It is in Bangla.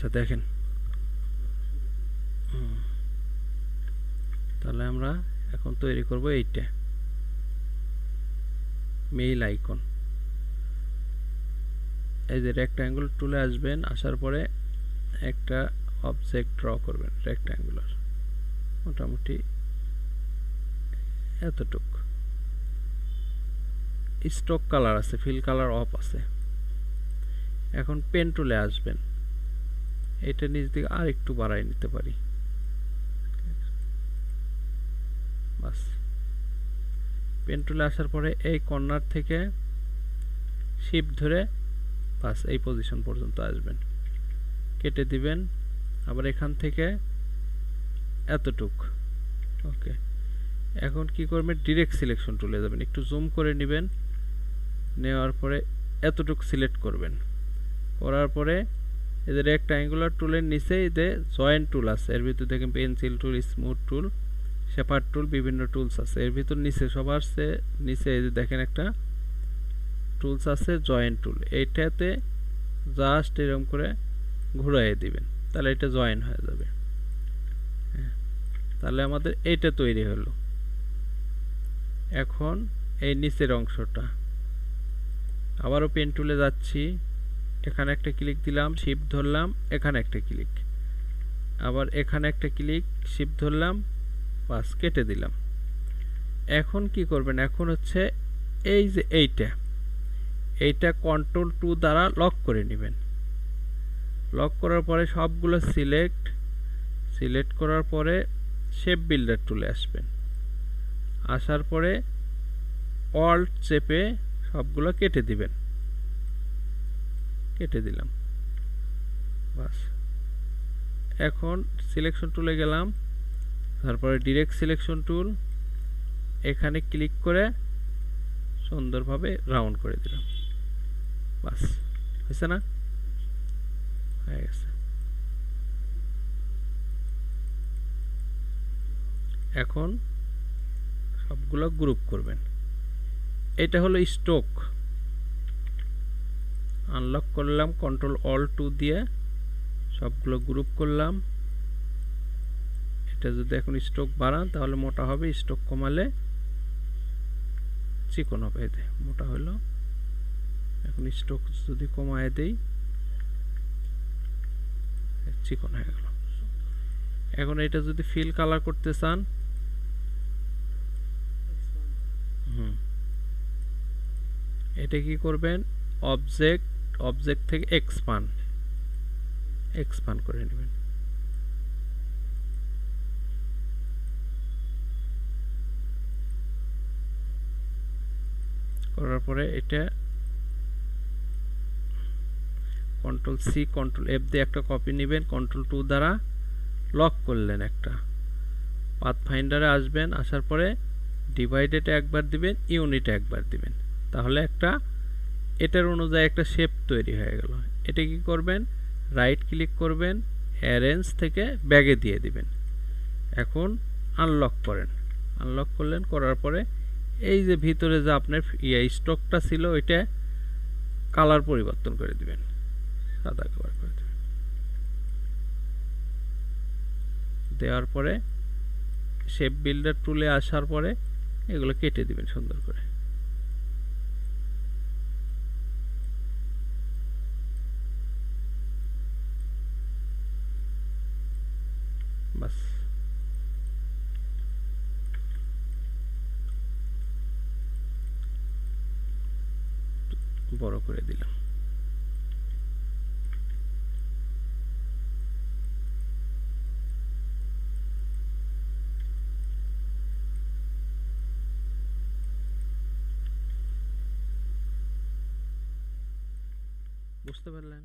আচ্ছা দেখেন, তাহলে আমরা এখন তৈরি করব এইটা মেইল আইকন। এই যে রেক্ট্যাঙ্গেল টুলে আসবেন, আসার পরে একটা অবজেক্ট ড্র করবেন রেক্ট্যাঙ্গুলার, মোটামুটি এতটুক। স্টক কালার আছে, ফিল কালার অফ আছে। এখন পেন টুলে আসবেন, এটা নিচ দিকে আর একটু বাড়াই নিতে পারি, বাস। পেন টুলে আসার পরে এই কর্নার থেকে শিফট ধরে বাস এই পজিশন পর্যন্ত আসবেন, কেটে দিবেন। আবার এখান থেকে এতটুক, ওকে। এখন কি করবেন, ডিরেক্ট সিলেকশন টুলে যাবেন, একটু জুম করে নেবেন, নেওয়ার পরে এতটুক সিলেক্ট করবেন। করার পরে এই যে রেক্ট্যাঙ্গুলার টুলের নিচে এই যে জয়েন্ট টুল আছে, এর ভিতর দেখেন পেন্সিল টুল, স্মুথ টুল, শেপার টুল, বিভিন্ন টুলস আছে। এর ভিতর নিচে সবার নিচে এই যে দেখেন একটা টুলস আছে জয়েন্ট টুল, এইটাতে জাস্ট এরকম করে ঘুরাইয়ে দিবেন, তাহলে এটা জয়েন হয়ে যাবে। তাহলে আমাদের এইটা তৈরি হলো। এখন এই নিচের অংশটা আবারও পেন টুলে যাচ্ছি, এখানে একটা ক্লিক দিলাম, শিফট ধরলাম, এখানে একটা ক্লিক, আবার এখানে একটা ক্লিক, শিফট ধরলাম, বাস কেটে দিলাম। এখন কি করবেন, এখন হচ্ছে এই যে এইটা কন্ট্রোল 2 দ্বারা লক করে নেবেন। লক করার পরে সবগুলো সিলেক্ট করার পরে শেপ বিল্ডার টুলে আসবেন, আসার পরে অল্ট চেপে সবগুলো কেটে দিবেন, কেটে দিলাম, বাস। এখন সিলেকশন টুলে গেলাম, তারপরে ডিরেক্ট সিলেকশন টুল, এখানে ক্লিক করে সুন্দরভাবে রাউন্ড করে দিলাম, বাস। হয়েছে না? হয়ে গেছে। এখন সবগুলো গ্রুপ করবেন। এটা হলো স্টক, আনলক করলাম কন্ট্রোল অল্ট 2 দিয়ে, সবগুলো গ্রুপ করলাম। এটা যদি এখন স্টক বাড়ান তাহলে মোটা হবে, স্টক কমালে চিকন হবে। এতে মোটা হলো। এখন স্টক যদি কমায় দেই, চিকন হয়ে গেল। এখন এটা যদি ফিল কালার করতে চান, এটা কি করবেন, অবজেক্ট থেকে এক্সপান্ড করে নেবেন। করার পরে এটা কন্ট্রোল সি কন্ট্রোল এফ দিয়ে একটা কপি নেবেন, কন্ট্রোল 2 দ্বারা লক করলেন একটা। পাথফাইন্ডারে আসবেন, আসার পরে ডিভাইডেডে একবার দিবেন, ইউনিটে একবার দিবেন, তাহলে একটা এটার অনুযায়ী একটা শেপ তৈরি হয়ে গেল। এটা কি করবেন, রাইট ক্লিক করবেন, অ্যারেঞ্জ থেকে ব্যাগে দিয়ে দিবেন। এখন আনলক করেন, আনলক করলেন, করার পরে এই যে ভিতরে যে আপনার স্টকটা ছিল ওইটা কালার পরিবর্তন করে দিবেন, সাদা কালার করে দিবেন। দেওয়ার পরে শেপ বিল্ডার টুলে আসার পরে এগুলো কেটে দিবেন সুন্দর করে। বাস, বড় করে দিলাম। বুঝতে পারলেন?